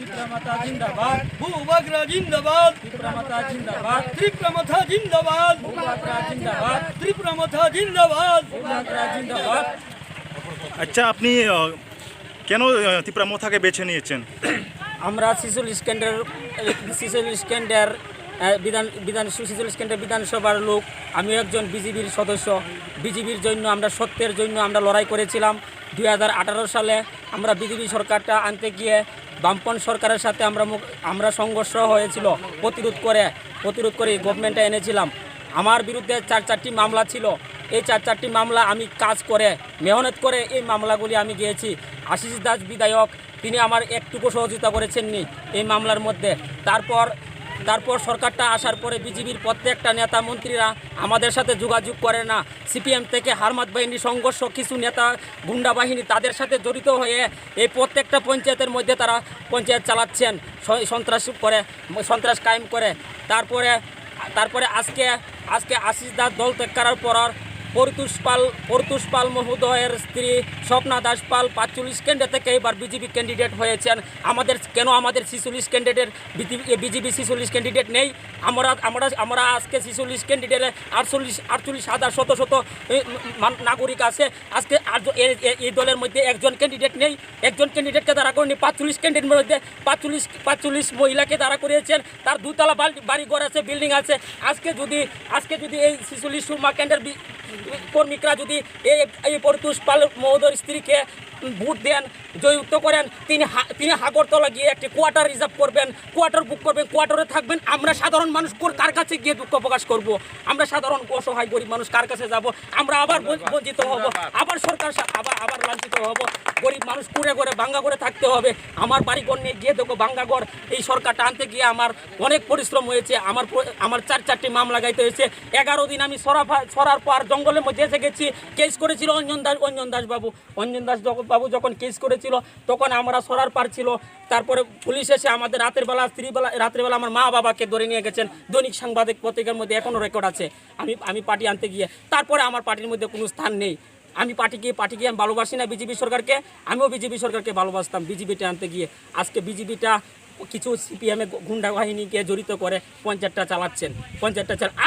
ত্রিপুরা মাতা জিন্দাবাদ, ভূভাগরা জিন্দাবাদ, ত্রিপুরা মাতা জিন্দাবাদ, ত্রিপুরা মাতা জিন্দাবাদ, ভূভাগরা জিন্দাবাদ, ত্রিপুরা মাতা জিন্দাবাদ, ভূভাগরা জিন্দাবাদ। আচ্ছা, আপনি কেন ত্রিপুরা মথাকে বেছে নিয়েছেন? আমরা শিশুল স্ক্যান্ডের বিধানসভার লোক। আমি একজন বিজেপির সদস্য। বিজেপির জন্য আমরা সত্যের জন্য আমরা লড়াই করেছিলাম। 2018 সালে আমরা বিজেপি সরকারটা আনতে গিয়ে বামপন সরকারের সাথে আমরা সংঘর্ষ হয়েছিল। প্রতিরোধ করে গভর্নমেন্টে এনেছিলাম। আমার বিরুদ্ধে 4টি মামলা ছিল। এই 4টি মামলা আমি কাজ করে মেহনত করে এই মামলাগুলি আমি গিয়েছি। আশিস দাস বিধায়ক তিনি আমার একটুকু সহযোগিতা করেছেননি এই মামলার মধ্যে। তারপর সরকারটা আসার পরে বিজেপির প্রত্যেকটা নেতা মন্ত্রীরা আমাদের সাথে যোগাযোগ করে না। সিপিএম থেকে হারমাত বাহিনী সংঘর্ষ কিছু নেতা গুন্ডা বাহিনী তাদের সাথে জড়িত হয়ে এই প্রত্যেকটা পঞ্চায়েতের মধ্যে তারা পঞ্চায়েত চালাচ্ছেন, সন্ত্রাস কায়েম করে। তারপরে আজকে আশিস দাস দল ত্যাগ করার পর পরতুষ পাল মহোদয়ের স্ত্রী স্বপ্না দাস পাল 45 কেন্দ্র থেকে এবার বিজেপি ক্যান্ডিডেট হয়েছেন। আমাদের 46 ক্যান্ডিডেট বিজেপি 46 ক্যান্ডিডেট নেই? আমরা আজকে 46 ক্যান্ডিডেটে 48,000 শত নাগরিক আছে। আজকে এই দলের মধ্যে একজন ক্যান্ডিডেট নেই। একজন ক্যান্ডিডেটকে দাঁড়া করেনি। 45 ক্যান্ডিডেটের মধ্যে 45 মহিলাকে দাঁড়া করিয়েছেন। তার 2 তলা বাড়ি ঘর আছে, বিল্ডিং আছে। আজকে যদি এই 46 সুরমা কেন্দ্রের কর্মীরা যদি এই পরতুষ পাল মহোদয়ের স্ত্রীকে ভোট দেন, জয়যুক্ত করেন, তিনি হাগরতলা গিয়ে একটি কোয়ার্টার রিজার্ভ করবেন, কোয়ার্টার বুক করবেন, কোয়ার্টারে থাকবেন। আমরা সাধারণ মানুষ কার কাছে গিয়ে দুঃখ প্রকাশ করব? আমরা সাধারণ অসহায় গরিব মানুষ কার কাছে যাব? আমরা আবার বঞ্চিত হব, আবার সরকার আবার লাঞ্ছিত হব। গরিব মানুষ কুড়ে করে ভাঙ্গা করে থাকতে হবে। আমার বাড়িঘর নিয়ে গিয়ে দেখো ভাঙ্গা ঘর। এই সরকারটা আনতে গিয়ে আমার অনেক পরিশ্রম হয়েছে। আমার 4টি মামলা গাইতে হয়েছে। 11 দিন আমি সরার পর জঙ্গলের মধ্যে এসে গেছি। কেস করেছিল অঞ্জন দাস বাবু যখন কেস করেছিল তখন আমরা সরার পার ছিল। তারপরে পুলিশ এসে আমাদের রাত্রিবেলা আমার মা বাবাকে ধরে নিয়ে গেছেন। দৈনিক সাংবাদিক পত্রিকার মধ্যে এখনও রেকর্ড আছে। আমি পার্টি আনতে গিয়ে তারপরে আমার পার্টির মধ্যে কোনো স্থান নেই। আমি পার্টিকে আমি ভালোবাসি না বিজেপি সরকারকে। আমিও বিজেপি সরকারকে ভালোবাসতাম বিজেপিটা আনতে গিয়ে। আজকে বিজেপিটা কিছু সিপিএমে গুন্ডা বাহিনীকে জড়িত করে পঞ্চায়েতটা চালাচ্ছেন।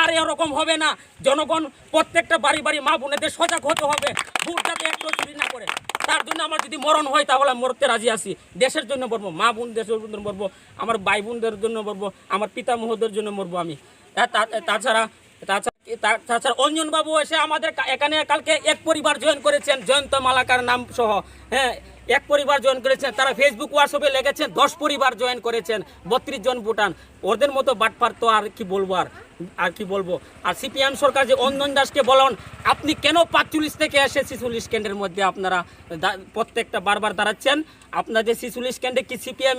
আর এরকম হবে না। জনগণ প্রত্যেকটা বাড়ি মা বোনেদের সজাগ হতে হবে, ভোট যাতে একটু চুরি না করে। তার জন্য আমার যদি মরণ হয় তাহলে মরতে রাজি আছি। দেশের জন্য মরবো, মা বোন দেশের জন্য মরবো, আমার ভাই বোনদের জন্য মরবো, আমার পিতা মহোদয়ের জন্য মরবো আমি। তাছাড়া অঞ্জন বাবু এসে আমাদের এখানে কালকে এক পরিবার জয়েন করেছেন, জয়ন্ত মালাকার নাম সহ। হ্যাঁ, এক পরিবার জয়েন করেছেন। তারা ফেসবুক হোয়াটসঅ্যাপে লেগেছেন 10 পরিবার জয়েন করেছেন, 32 জন ভুটান। ওদের মতো বাটপার তো আর কি বলবো। আর সিপিএম সরকার যে অঞ্জন দাসকে বলুন, আপনি কেন 45 থেকে এসে 46 কেন্দ্রের মধ্যে আপনারা প্রত্যেকটা বারবার দাঁড়াচ্ছেন? আপনাদের 46 কেন্দ্রে কি সিপিএম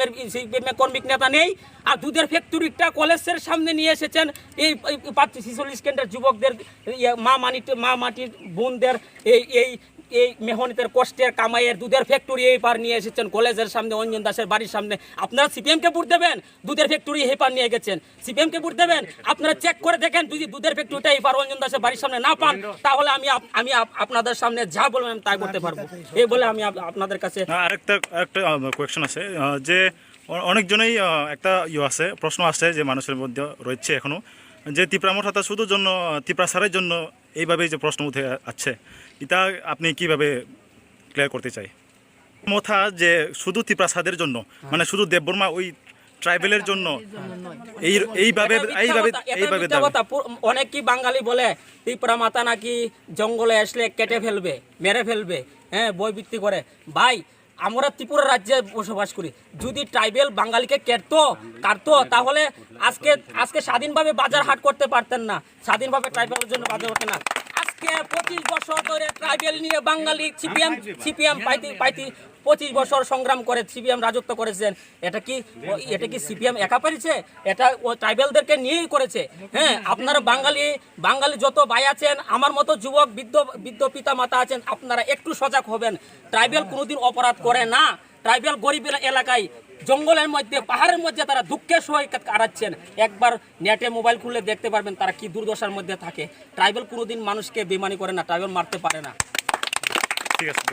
কর্মিক নেতা নেই? আর দুধের ফ্যাক্টরিটা কলেজের সামনে নিয়ে এসেছেন এই 46 কেন্দ্রের যুবকদের, মা মাটির বোনদের এই মেহনতের কষ্টের কামাইয়ের দুধের ফ্যাক্টরি এই পার নিয়ে এসেছেন কলেজের সামনে, অঞ্জন দাসের বাড়ির সামনে। আপনারা সিপিএমকে ভোট দেবেন? দুধের ফ্যাক্টরি এই পার নিয়ে গেছেন, সিপিএমকে ভোট দেবেন? আপনারা চেক করে দেখেন, যদি দুধের ফ্যাক্টরিটা এই পার অঞ্জন দাসের বাড়ির সামনে না পান, তাহলে আমি আপনাদের সামনে যা বলবেন তাই করতে পারবো। এই বলে আমি আপনাদের কাছে আরেকটা কোয়েশ্চন আছে যে অনেকজনেই একটা প্রশ্ন আছে যে মানুষের মধ্যে রয়েছে এখনো, যে ত্রিপুরা মথা শুধুর জন্য, ত্রিপুরা সারের জন্য এইভাবেই যে প্রশ্ন উঠে আছে, এটা আপনি কিভাবে ক্লিয়ার করতে চাই? মথা যে শুধু ত্রিপুরা সাদের জন্য, মানে শুধু দেববর্মা ওই ট্রাইবেলের জন্য এইভাবে অনেক কি বাঙালি বলে ত্রিপুরা মাতা নাকি জঙ্গলে আসলে কেটে ফেলবে, মেরে ফেলবে। হ্যাঁ, বই ভিত্তি করে। ভাই, আমরা ত্রিপুরা রাজ্যে বসবাস করি। যদি ট্রাইবেল বাঙালিকে কাটতো তাহলে আজকে স্বাধীনভাবে বাজার হাট করতে পারতেন না, স্বাধীনভাবে ট্রাইবেলের জন্য বাজার হতো না। আজকে 25 বছর ধরে ট্রাইবেল নিয়ে বাঙালি সিপিএম 25 বছর সংগ্রাম করে সিপিএম রাজত্ব করেছেন। এটা কি সিপিএম একা পেরেছে? এটা ও ট্রাইবেলদেরকে নিয়েই করেছে। হ্যাঁ, আপনারা বাঙালি যত ভাই আছেন, আমার মতো যুবক বৃদ্ধ পিতা মাতা আছেন, আপনারা একটু সজাগ হবেন। ট্রাইবেল কোনোদিন অপরাধ করে না। ট্রাইবেল গরিব এলাকায়, জঙ্গলের মধ্যে, পাহাড়ের মধ্যে তারা দুঃখের সহিত কাটাচ্ছেন। একবার নেটে মোবাইল খুললে দেখতে পারবেন তারা কি দুর্দশার মধ্যে থাকে। ট্রাইবেল কোনোদিন মানুষকে বেমানি করে না, ট্রাইবেল মারতে পারে না। ঠিক আছে।